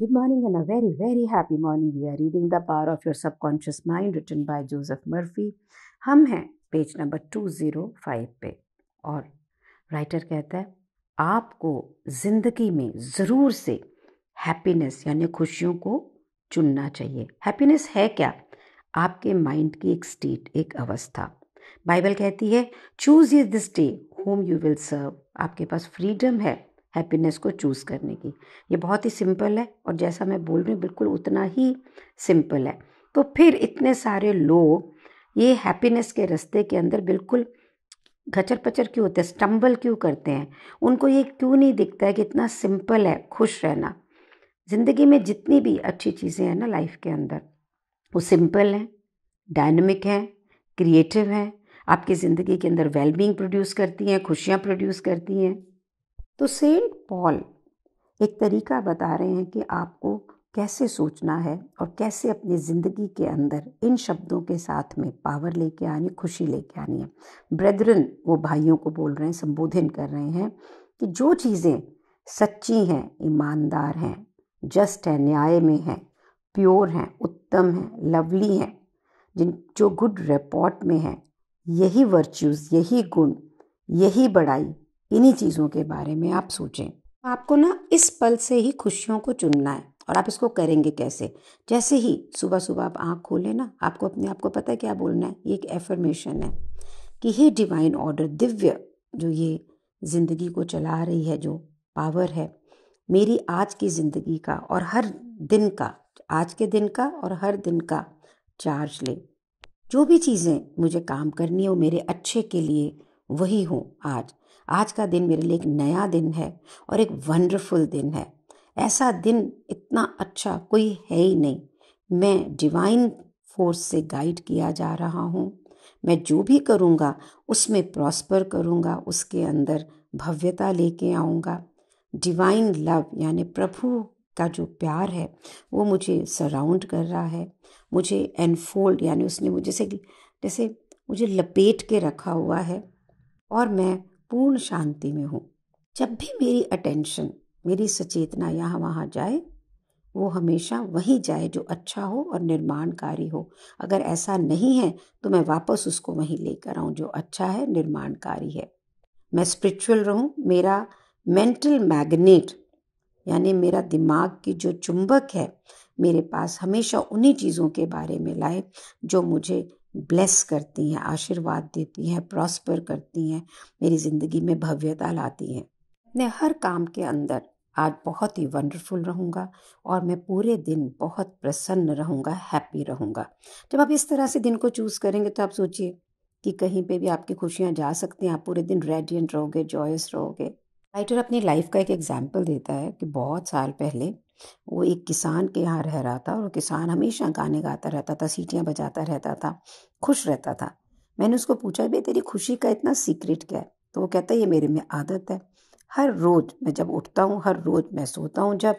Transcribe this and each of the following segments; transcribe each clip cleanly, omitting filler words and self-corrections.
Good morning and a very, very happy morning. We are reading The Power of Your Subconscious Mind written by Joseph Murphy. हम हैं page number 205 पे और writer कहता है आपको ज़िंदगी में ज़रूर से हैप्पीनेस यानी खुशियों को चुनना चाहिए। हैप्पीनेस है क्या? आपके माइंड की एक स्टेट, एक अवस्था। बाइबल कहती है चूज़ ये this day whom you will serve। आपके पास फ्रीडम है हैप्पीनेस को चूज़ करने की। ये बहुत ही सिंपल है और जैसा मैं बोल रही हूँ बिल्कुल उतना ही सिंपल है। तो फिर इतने सारे लोग ये हैप्पीनेस के रास्ते के अंदर बिल्कुल घचर पचर क्यों होते हैं, स्टम्बल क्यों करते हैं? उनको ये क्यों नहीं दिखता है कि इतना सिंपल है खुश रहना। ज़िंदगी में जितनी भी अच्छी चीज़ें हैं ना लाइफ के अंदर, वो सिंपल हैं, डायनामिक हैं, क्रिएटिव हैं, आपकी ज़िंदगी के अंदर वेलबींग प्रोड्यूस करती हैं, खुशियाँ प्रोड्यूस करती हैं। तो सेंट पॉल एक तरीका बता रहे हैं कि आपको कैसे सोचना है और कैसे अपनी ज़िंदगी के अंदर इन शब्दों के साथ में पावर लेके आनी, खुशी लेके आनी है। ब्रेदरन, वो भाइयों को बोल रहे हैं, संबोधन कर रहे हैं कि जो चीज़ें सच्ची हैं, ईमानदार हैं, जस्ट है, न्याय में हैं, प्योर हैं, उत्तम हैं, लवली हैं, जो गुड रिपोर्ट में हैं, यही वर्च्यूज़, यही गुण, यही बड़ाई, इन्हीं चीज़ों के बारे में आप सोचें। आपको ना इस पल से ही खुशियों को चुनना है। और आप इसको करेंगे कैसे? जैसे ही सुबह सुबह आप आँख खोलें ना, आपको अपने आप को पता है क्या बोलना है। ये एक एफर्मेशन है कि हे डिवाइन ऑर्डर, दिव्य जो ये ज़िंदगी को चला रही है, जो पावर है, मेरी आज की ज़िंदगी का और हर दिन का, आज के दिन का और हर दिन का चार्ज ले। जो भी चीज़ें मुझे काम करनी है वो मेरे अच्छे के लिए वही हो। आज का दिन मेरे लिए एक नया दिन है और एक वंडरफुल दिन है। ऐसा दिन इतना अच्छा कोई है ही नहीं। मैं डिवाइन फोर्स से गाइड किया जा रहा हूँ। मैं जो भी करूँगा उसमें प्रॉस्पर करूँगा, उसके अंदर भव्यता लेके आऊँगा। डिवाइन लव यानी प्रभु का जो प्यार है वो मुझे सराउंड कर रहा है, मुझे एनफोल्ड यानी उसने मुझे जैसे मुझे लपेट के रखा हुआ है और मैं पूर्ण शांति में हूँ। जब भी मेरी अटेंशन, मेरी सचेतना यहाँ वहाँ जाए, वो हमेशा वहीं जाए जो अच्छा हो और निर्माणकारी हो। अगर ऐसा नहीं है तो मैं वापस उसको वहीं लेकर आऊँ जो अच्छा है, निर्माणकारी है। मैं स्पिरिचुअल रहूँ। मेरा मेंटल मैग्नेट यानी मेरा दिमाग की जो चुंबक है मेरे पास हमेशा उन्हीं चीज़ों के बारे में लाए जो मुझे ब्लेस करती हैं, आशीर्वाद देती हैं, प्रॉस्पर करती हैं, मेरी ज़िंदगी में भव्यता लाती हैं। अपने हर काम के अंदर आज बहुत ही वंडरफुल रहूँगा और मैं पूरे दिन बहुत प्रसन्न रहूँगा, हैप्पी रहूँगा। जब आप इस तरह से दिन को चूज़ करेंगे तो आप सोचिए कि कहीं पे भी आपकी खुशियाँ जा सकती हैं। आप पूरे दिन रेडिएंट रहोगे, जॉयस रहोगे। राइटर अपनी लाइफ का एक एग्जाम्पल देता है कि बहुत साल पहले वो एक किसान के यहाँ रह रहा था और किसान हमेशा गाने गाता रहता था, सीटियाँ बजाता रहता था, खुश रहता था। मैंने उसको पूछा भाई तेरी खुशी का इतना सीक्रेट क्या है? तो वो कहता है ये मेरे में आदत है। हर रोज़ मैं जब उठता हूँ, हर रोज़ मैं सोता हूँ, जब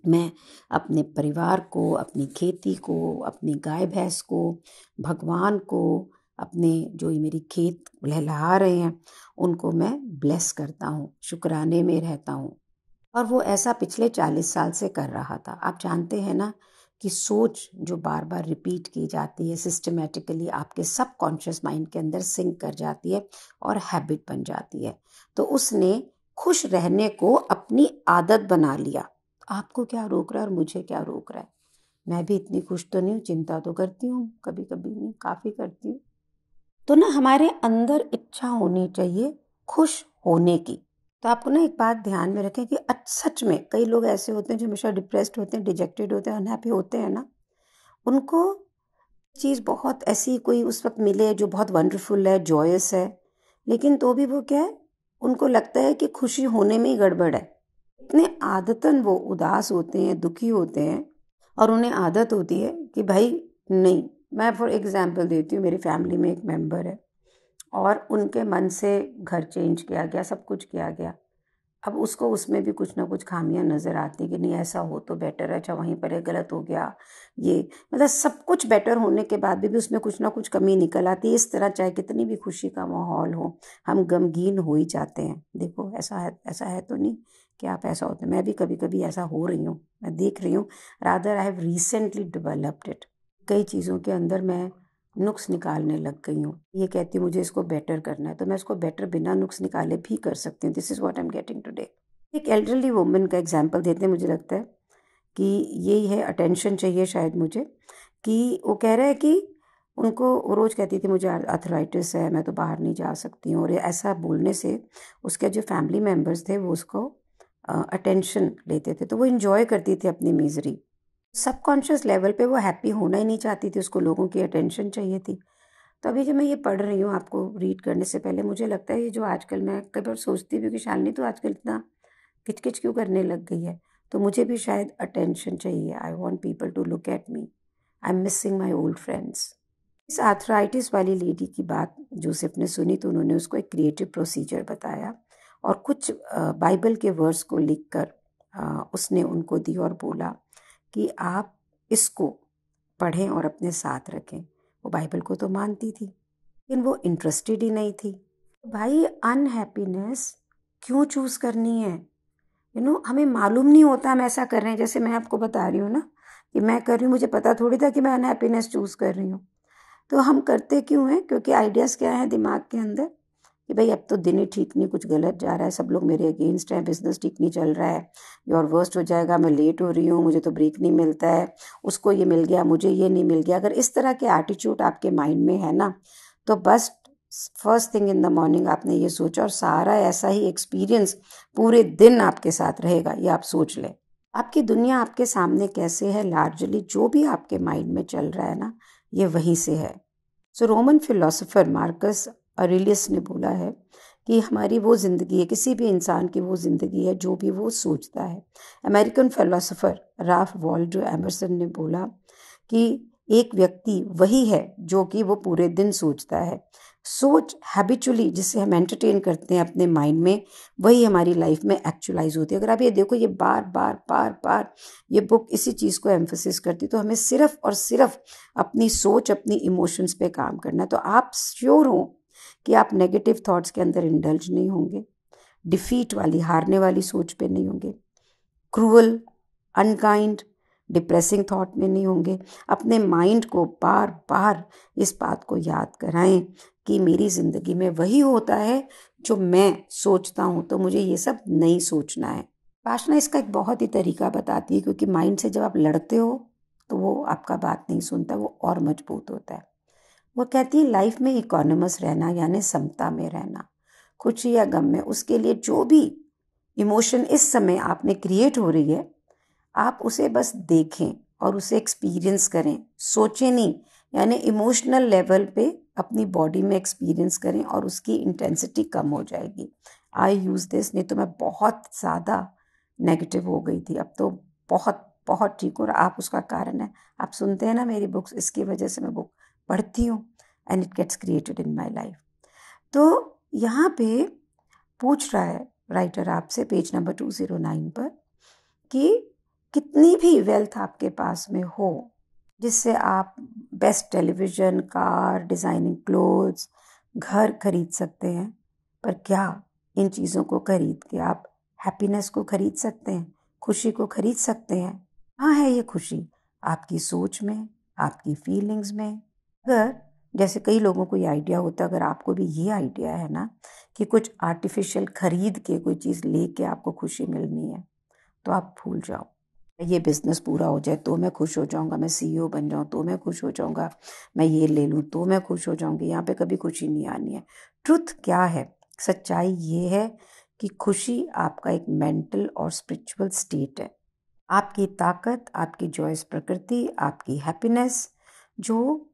मैं अपने परिवार को, अपनी खेती को, अपनी गाय भैंस को, भगवान को, अपने जो ये मेरी खेत लहलहा रहे हैं उनको मैं ब्लेस करता हूँ, शुक्राने में रहता हूँ। और वो ऐसा पिछले 40 साल से कर रहा था। आप जानते हैं ना कि सोच जो बार बार रिपीट की जाती है सिस्टमेटिकली आपके सबकॉन्शियस माइंड के अंदर सिंक कर जाती है और हैबिट बन जाती है। तो उसने खुश रहने को अपनी आदत बना लिया। आपको क्या रोक रहा है और मुझे क्या रोक रहा है? मैं भी इतनी खुश तो नहीं हूँ, चिंता तो करती हूँ, कभी कभी नहीं, काफ़ी करती हूँ। तो ना हमारे अंदर इच्छा होनी चाहिए खुश होने की। तो आपको ना एक बात ध्यान में रखें कि सच में कई लोग ऐसे होते हैं जो हमेशा डिप्रेस्ड होते हैं, डिजेक्टेड होते हैं, अनहैप्पी होते हैं ना, उनको चीज़ बहुत ऐसी कोई उस वक्त मिले जो बहुत वंडरफुल है, जॉयस है, लेकिन तो भी वो क्या है, उनको लगता है कि खुशी होने में ही गड़बड़ है। इतने आदतन वो उदास होते हैं, दुखी होते हैं और उन्हें आदत होती है कि भाई नहीं। मैं फॉर एग्जांपल देती हूँ, मेरी फैमिली में एक मेंबर है और उनके मन से घर चेंज किया गया, सब कुछ किया गया। अब उसको उसमें भी कुछ ना कुछ खामियां नज़र आती कि नहीं ऐसा हो तो बेटर है, अच्छा वहीं पर है, गलत हो गया ये, मतलब सब कुछ बेटर होने के बाद भी उसमें कुछ ना कुछ कमी निकल आती है। इस तरह चाहे कितनी भी खुशी का माहौल हो, हम गमगीन हो ही जाते हैं। देखो ऐसा है तो नहीं कि आप ऐसा होता है। मैं भी कभी कभी ऐसा हो रही हूँ, मैं देख रही हूँ, rather I have recently developed it. कई चीज़ों के अंदर मैं नुक्स निकालने लग गई हूँ। ये कहती हूँ मुझे इसको बेटर करना है, तो मैं इसको बेटर बिना नुक्स निकाले भी कर सकती हूँ। This is what I am getting today. एक एल्डरली वुमन का एग्जाम्पल देते हैं, मुझे लगता है कि यही है, अटेंशन चाहिए शायद मुझे, कि वो कह रहा है कि उनको, वो रोज़ कहती थी मुझे आर्थराइटिस है, मैं तो बाहर नहीं जा सकती हूँ, और ऐसा बोलने से उसके जो फैमिली मेम्बर्स थे वो उसको अटेंशन लेते थे, तो वो इन्जॉय करती थी अपनी मिजरी। सबकॉन्शियस लेवल पे वो हैप्पी होना ही नहीं चाहती थी, उसको लोगों की अटेंशन चाहिए थी। तो अभी जब मैं ये पढ़ रही हूँ, आपको रीड करने से पहले मुझे लगता है ये जो आजकल, मैं कई बार सोचती भी कि शालिनी तो आजकल इतना किचकिच क्यों करने लग गई है, तो मुझे भी शायद अटेंशन चाहिए। I want people to look at me, I am missing my old friends. इस आर्थराइटिस वाली लेडी की बात जोसेफ ने सुनी तो उन्होंने उसको एक क्रिएटिव प्रोसीजर बताया और कुछ बाइबल के वर्स को लिखकर उसने उनको दी और बोला कि आप इसको पढ़ें और अपने साथ रखें। वो बाइबल को तो मानती थी लेकिन वो इंटरेस्टेड ही नहीं थी। भाई अनहैप्पीनेस क्यों चूज़ करनी है? हमें मालूम नहीं होता हम ऐसा कर रहे हैं। जैसे मैं आपको बता रही हूँ ना कि मैं कर रही हूँ, मुझे पता थोड़ी था कि मैं अनहैप्पीनेस चूज़ कर रही हूँ। तो हम करते क्यों हैं? क्योंकि आइडियाज़ क्या है दिमाग के अंदर कि भाई अब तो दिन ही ठीक नहीं, कुछ गलत जा रहा है, सब लोग मेरे अगेंस्ट हैं, बिजनेस ठीक नहीं चल रहा है, ये और वर्स्ट हो जाएगा, मैं लेट हो रही हूँ, मुझे तो ब्रेक नहीं मिलता है, उसको ये मिल गया, मुझे ये नहीं मिल गया। अगर इस तरह के एटीट्यूड आपके माइंड में है ना, तो बस first thing in the morning आपने ये सोचा और सारा ऐसा ही एक्सपीरियंस पूरे दिन आपके साथ रहेगा, ये आप सोच लें। आपकी दुनिया आपके सामने कैसे है, लार्जली जो भी आपके माइंड में चल रहा है ना, ये वहीं से है। सो रोमन फिलोसोफर मार्कस ऑरेलियस ने बोला है कि हमारी वो ज़िंदगी है, किसी भी इंसान की वो ज़िंदगी है जो भी वो सोचता है। American philosopher Ralph Waldo Emerson ने बोला कि एक व्यक्ति वही है जो कि वो पूरे दिन सोचता है। सोच हैबिचुअली जिसे हम एंटरटेन करते हैं अपने माइंड में, वही हमारी लाइफ में एक्चुअलाइज होती है। अगर आप ये देखो, ये बार बार बार बार ये बुक इसी चीज़ को एम्फोसिस करती, तो हमें सिर्फ और सिर्फ अपनी सोच, अपनी इमोशंस पे काम करना है। तो आप श्योर हो कि आप नेगेटिव थॉट्स के अंदर इंडल्ज नहीं होंगे, डिफीट वाली, हारने वाली सोच पे नहीं होंगे, क्रूअल, अनकाइंड, डिप्रेसिंग थॉट में नहीं होंगे। अपने माइंड को बार बार इस बात को याद कराएं कि मेरी ज़िंदगी में वही होता है जो मैं सोचता हूँ, तो मुझे ये सब नहीं सोचना है। पाशना इसका एक बहुत ही तरीका बताती है, क्योंकि माइंड से जब आप लड़ते हो तो वो आपका बात नहीं सुनता, वो और मजबूत होता है। वो कहती है लाइफ में इकोनोमस रहना, यानी समता में रहना, खुशी या गम में, उसके लिए जो भी इमोशन इस समय आप में क्रिएट हो रही है, आप उसे बस देखें और उसे एक्सपीरियंस करें, सोचें नहीं। यानी इमोशनल लेवल पे अपनी बॉडी में एक्सपीरियंस करें और उसकी इंटेंसिटी कम हो जाएगी। आई यूज़ दिस, नहीं तो मैं बहुत ज़्यादा नेगेटिव हो गई थी, अब तो बहुत बहुत ठीक। और आप उसका कारण है, आप सुनते हैं ना मेरी बुक्स, इसकी वजह से मैं बुक पढ़ती हूँ and it gets created in my life. तो यहाँ पे पूछ रहा है राइटर आपसे पेज नंबर 209 पर कि कितनी भी वेल्थ आपके पास में हो जिससे आप best television, car, designing clothes, घर खरीद सकते हैं, पर क्या इन चीज़ों को खरीद के आप हैप्पीनेस को खरीद सकते हैं, खुशी को खरीद सकते हैं? हाँ, है ये खुशी आपकी सोच में, आपकी फीलिंग्स में। अगर जैसे कई लोगों को ये आइडिया होता है, अगर आपको भी ये आइडिया है ना कि कुछ आर्टिफिशियल खरीद के कोई चीज़ लेके आपको खुशी मिलनी है, तो आप भूल जाओ। ये बिज़नेस पूरा हो जाए तो मैं खुश हो जाऊंगा, मैं सीईओ बन जाऊं तो मैं खुश हो जाऊंगा, मैं ये ले लूं तो मैं खुश हो जाऊंगी, यहाँ पे कभी खुशी नहीं आनी है। ट्रुथ क्या है? सच्चाई ये है कि खुशी आपका एक मेंटल और स्पिरिचुअल स्टेट है। आपकी ताकत, आपकी जॉयस प्रकृति, आपकी हैप्पीनेस जो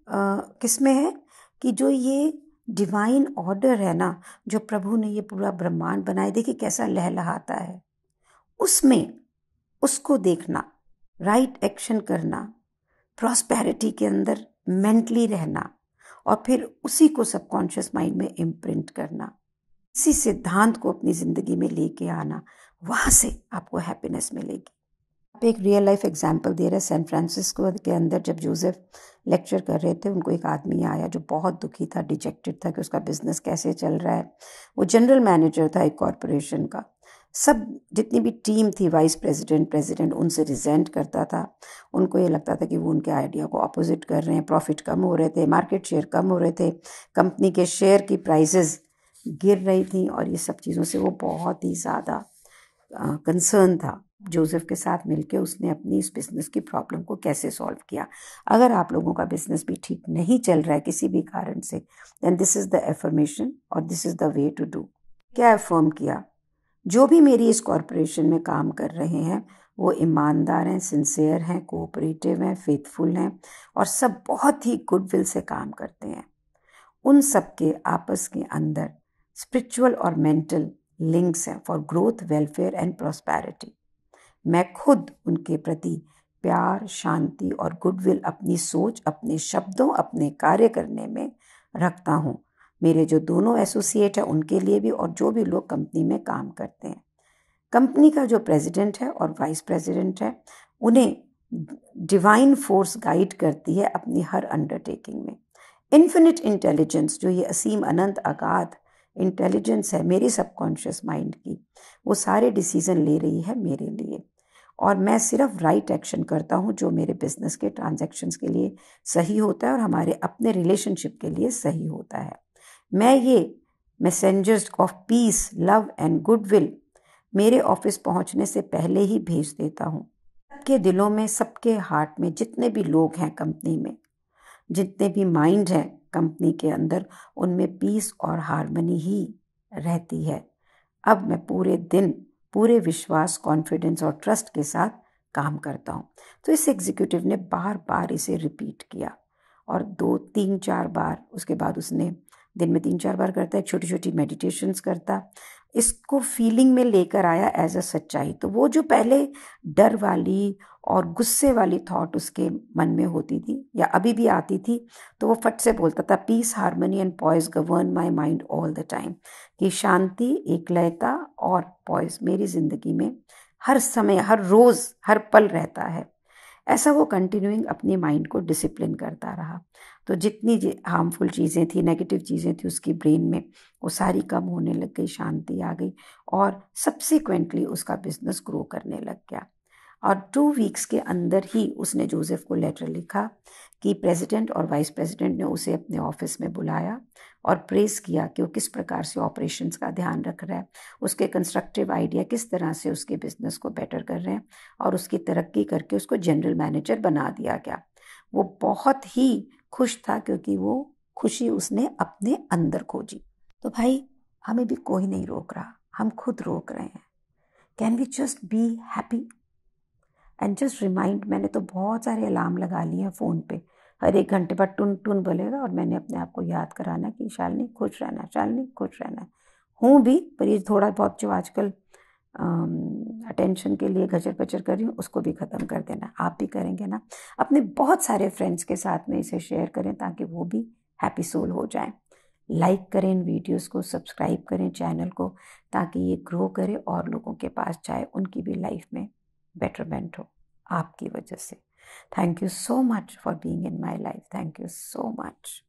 किस में है कि जो ये डिवाइन ऑर्डर है ना, जो प्रभु ने ये पूरा ब्रह्मांड बनाया, देखिए कैसा लहलहाता है, उसमें उसको देखना, राइट एक्शन करना, प्रॉस्पेरिटी के अंदर मेंटली रहना और फिर उसी को सबकॉन्शियस माइंड में इम्प्रिंट करना, इसी सिद्धांत को अपनी ज़िंदगी में लेके आना, वहाँ से आपको हैप्पीनेस मिलेगी। आप एक रियल लाइफ एग्जाम्पल दे रहे हैं। सैन फ्रांसिस्को के अंदर जब जोसेफ लेक्चर कर रहे थे, उनको एक आदमी आया जो बहुत दुखी था, डिजेक्टेड था कि उसका बिजनेस कैसे चल रहा है। वो जनरल मैनेजर था एक कॉरपोरेशन का। सब जितनी भी टीम थी, वाइस प्रेसिडेंट, प्रेसिडेंट, उनसे रिजेंट करता था। उनको ये लगता था कि वो उनके आइडिया को अपोजिट कर रहे हैं, प्रॉफिट कम हो रहे थे, मार्केट शेयर कम हो रहे थे, कंपनी के शेयर की प्राइसेस गिर रही थी, और ये सब चीज़ों से वो बहुत ही ज़्यादा कंसर्न था। जोसेफ के साथ मिलके उसने अपनी इस बिज़नेस की प्रॉब्लम को कैसे सॉल्व किया। अगर आप लोगों का बिज़नेस भी ठीक नहीं चल रहा है किसी भी कारण से, then this is the affirmation और this is the way to do. क्या अफर्म किया? जो भी मेरी इस कॉरपोरेशन में काम कर रहे हैं वो ईमानदार हैं, सिंसियर हैं, कोऑपरेटिव हैं, फेथफुल हैं, और सब बहुत ही गुडविल से काम करते हैं। उन सब के आपस के अंदर स्पिरिचुअल और मेंटल लिंक्स हैं for growth, welfare and prosperity. मैं खुद उनके प्रति प्यार, शांति और गुडविल अपनी सोच, अपने शब्दों, अपने कार्य करने में रखता हूँ। मेरे जो दोनों एसोसिएट हैं उनके लिए भी, और जो भी लोग कंपनी में काम करते हैं। कंपनी का जो प्रेसिडेंट है और वाइस प्रेसिडेंट है, उन्हें डिवाइन फोर्स गाइड करती है अपनी हर अंडरटेकिंग में। इन्फिनिट इंटेलिजेंस, जो ये असीम अनंत अगाध इंटेलिजेंस है मेरी सबकॉन्शियस माइंड की, वो सारे डिसीजन ले रही है मेरे लिए, और मैं सिर्फ राइट एक्शन करता हूँ जो मेरे बिजनेस के ट्रांजैक्शंस के लिए सही होता है और हमारे अपने रिलेशनशिप के लिए सही होता है। मैं ये messengers of peace, love and goodwill मेरे ऑफिस पहुँचने से पहले ही भेज देता हूँ। सबके दिलों में, सबके हार्ट में, जितने भी लोग हैं कंपनी में, जितने भी माइंड हैं कंपनी के अंदर, उनमें पीस और हार्मनी ही रहती है। अब मैं पूरे दिन पूरे विश्वास, कॉन्फिडेंस और ट्रस्ट के साथ काम करता हूँ। तो इस एग्जीक्यूटिव ने बार बार इसे रिपीट किया, और 2-3-4 बार, उसके बाद उसने दिन में 3-4 बार करता है, छोटी छोटी मेडिटेशंस करता, इसको फीलिंग में लेकर आया एज अ सच्चाई। तो वो जो पहले डर वाली और गुस्से वाली थॉट उसके मन में होती थी या अभी भी आती थी, तो वो फट से बोलता था, peace, harmony and poise govern my mind all the time, कि शांति, एकलयता और पॉइज मेरी ज़िंदगी में हर समय, हर रोज़, हर पल रहता है। ऐसा वो कंटिन्यूइंग अपनी माइंड को डिसिप्लिन करता रहा। तो जितनी हार्मफुल चीज़ें थी, नेगेटिव चीज़ें थी उसकी ब्रेन में, वो सारी कम होने लग गई, शांति आ गई, और सब्सिक्वेंटली उसका बिजनेस ग्रो करने लग गया। और 2 वीक्स के अंदर ही उसने जोसेफ को लेटर लिखा कि प्रेसिडेंट और वाइस प्रेसिडेंट ने उसे अपने ऑफिस में बुलाया और प्रेस किया कि वो किस प्रकार से ऑपरेशंस का ध्यान रख रहा है, उसके कंस्ट्रक्टिव आइडिया किस तरह से उसके बिजनेस को बेटर कर रहे हैं, और उसकी तरक्की करके उसको जनरल मैनेजर बना दिया गया। वो बहुत ही खुश था क्योंकि वो खुशी उसने अपने अंदर खोजी। तो भाई, हमें भी कोई नहीं रोक रहा, हम खुद रोक रहे हैं। Can we just be happy and just remind. मैंने तो बहुत सारे अलार्म लगा लिए हैं फ़ोन पे, हर 1 घंटे बाद टुन टुन बोलेगा, और मैंने अपने आप को याद कराना कि शालिनी खुश रहना, शालिनी खुश रहना। हूँ भी, पर ये थोड़ा बहुत जो आजकल अटेंशन के लिए गचर पचर कर रही हूँ, उसको भी ख़त्म कर देना। आप भी करेंगे ना? अपने बहुत सारे फ्रेंड्स के साथ में इसे शेयर करें ताकि वो भी हैप्पी सोल हो जाएं। लाइक करें इन वीडियोस को, सब्सक्राइब करें चैनल को, ताकि ये ग्रो करे और लोगों के पास जाए, उनकी भी लाइफ में बेटरमेंट हो आपकी वजह से। Thank you so much for being in my life. Thank you so much.